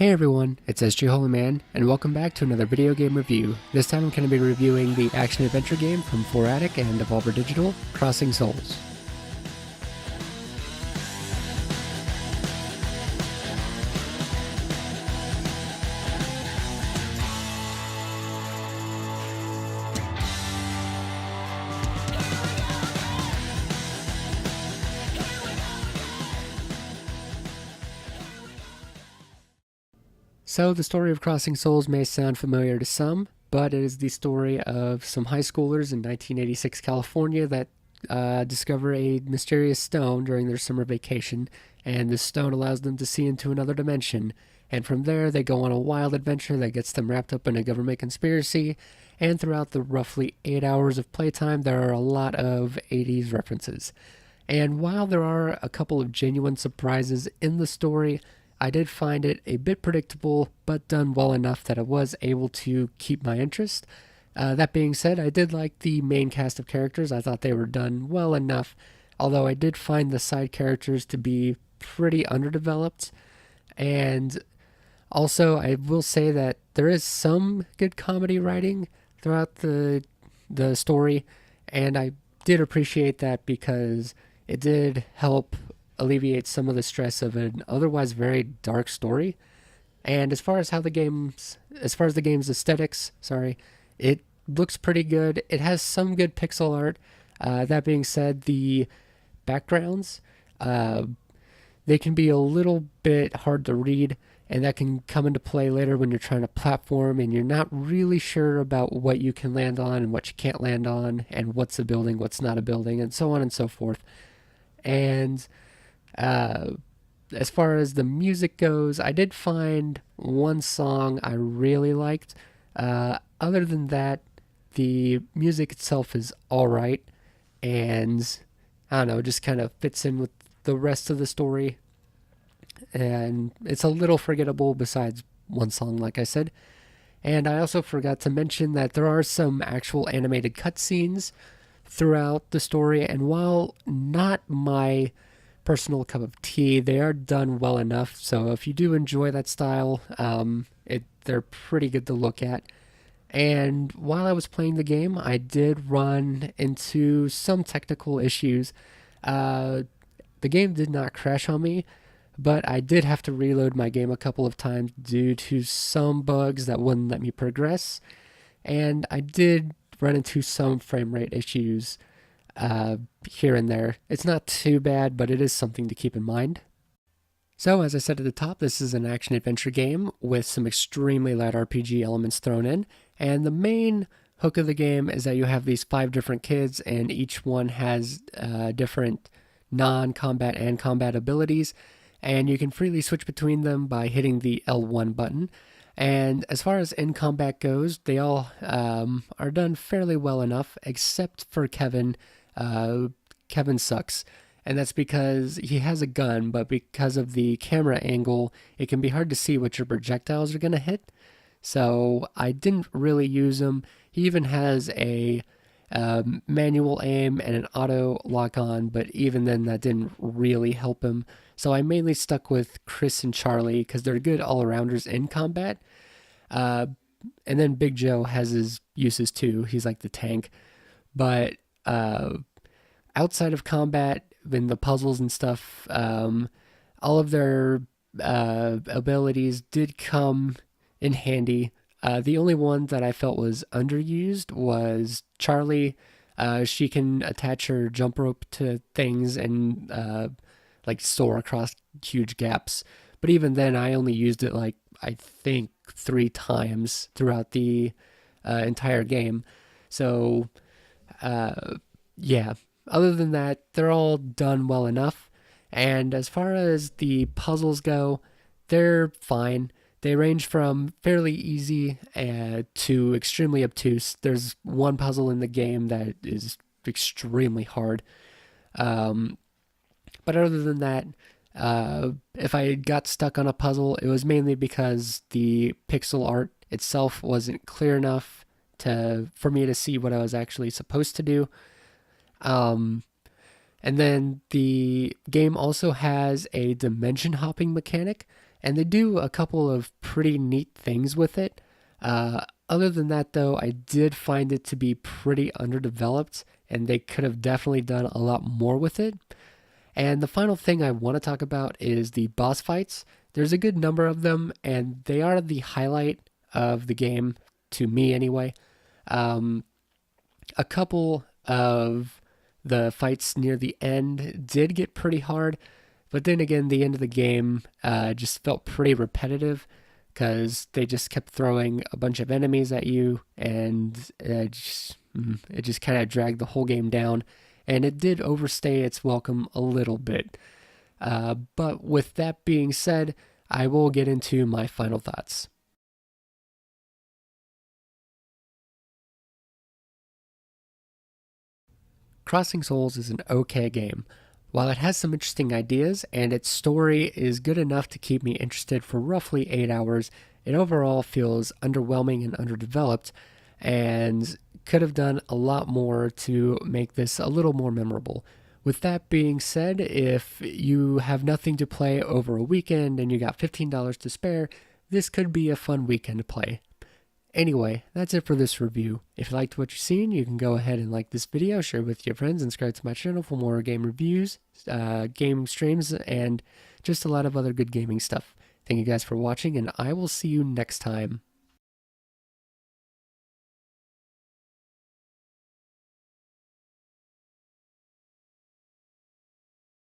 Hey everyone, it's SG Holyman, and welcome back to another video game review. This time I'm going to be reviewing the action-adventure game from Fourattic and Devolver Digital, Crossing Souls. So the story of Crossing Souls may sound familiar to some, but it is the story of some high schoolers in 1986 California that discover a mysterious stone during their summer vacation, and this stone allows them to see into another dimension. And from there, they go on a wild adventure that gets them wrapped up in a government conspiracy, and throughout the roughly 8 hours of playtime, there are a lot of 80s references. And while there are a couple of genuine surprises in the story, I did find it a bit predictable, but done well enough that I was able to keep my interest. That being said, I did like the main cast of characters. I thought they were done well enough, although I did find the side characters to be pretty underdeveloped. And also, I will say that there is some good comedy writing throughout the story, and I did appreciate that because it did help alleviate some of the stress of an otherwise very dark story. And as far as the game's aesthetics, it looks pretty good. It has some good pixel art. That being said, the backgrounds, uh, they can be a little bit hard to read, and that can come into play later when you're trying to platform and you're not really sure about what you can land on and what you can't land on, and what's a building, what's not a building, and so on and so forth. And uh, as far as the music goes, I did find one song I really liked. Other than that, the music itself is alright, and I don't know, it just kind of fits in with the rest of the story, and it's a little forgettable besides one song, like I said. And I also forgot to mention that there are some actual animated cutscenes throughout the story, and while not my personal cup of tea, they are done well enough. So if you do enjoy that style, they're pretty good to look at. And while I was playing the game, I did run into some technical issues. Uh, the game did not crash on me, but I did have to reload my game a couple of times due to some bugs that wouldn't let me progress. And I did run into some frame rate issues here and there. It's not too bad, but it is something to keep in mind. So, as I said at the top, this is an action adventure game with some extremely light RPG elements thrown in. And the main hook of the game is that you have these 5 different kids, and each one has different non combat and combat abilities. And you can freely switch between them by hitting the L1 button. And as far as in combat goes, they all are done fairly well enough, except for Kevin. Kevin sucks, and that's because he has a gun, but because of the camera angle, it can be hard to see what your projectiles are going to hit. So I didn't really use him. He even has a manual aim and an auto lock on, but even then, that didn't really help him. So I mainly stuck with Chris and Charlie because they're good all-arounders in combat. Uh, and then Big Joe has his uses too. He's like the tank. But outside of combat, in the puzzles and stuff, all of their abilities did come in handy. The only one that I felt was underused was Charlie. She can attach her jump rope to things and like soar across huge gaps. But even then, I only used it like I think 3 times throughout the entire game. So yeah, other than that, they're all done well enough. And as far as the puzzles go, they're fine. They range from fairly easy to extremely obtuse. There's one puzzle in the game that is extremely hard. Um, but other than that, if I got stuck on a puzzle, it was mainly because the pixel art itself wasn't clear enough for me to see what I was actually supposed to do. Um, and then the game also has a dimension hopping mechanic, and they do a couple of pretty neat things with it. Other than that, though, I did find it to be pretty underdeveloped, and they could have definitely done a lot more with it. And the final thing I want to talk about is the boss fights. There's a good number of them, and they are the highlight of the game, to me anyway. Um, a couple of the fights near the end did get pretty hard, but then again, the end of the game just felt pretty repetitive because they just kept throwing a bunch of enemies at you, and it just kind of dragged the whole game down. And it did overstay its welcome a little bit. But with that being said, I will get into my final thoughts. Crossing Souls is an okay game. While it has some interesting ideas and its story is good enough to keep me interested for roughly 8 hours, it overall feels underwhelming and underdeveloped and could have done a lot more to make this a little more memorable. With that being said, if you have nothing to play over a weekend and you got $15 to spare, this could be a fun weekend to play. Anyway, that's it for this review. If you liked what you've seen, you can go ahead and like this video, share it with your friends, and subscribe to my channel for more game reviews, game streams, and just a lot of other good gaming stuff. Thank you guys for watching, and I will see you next time.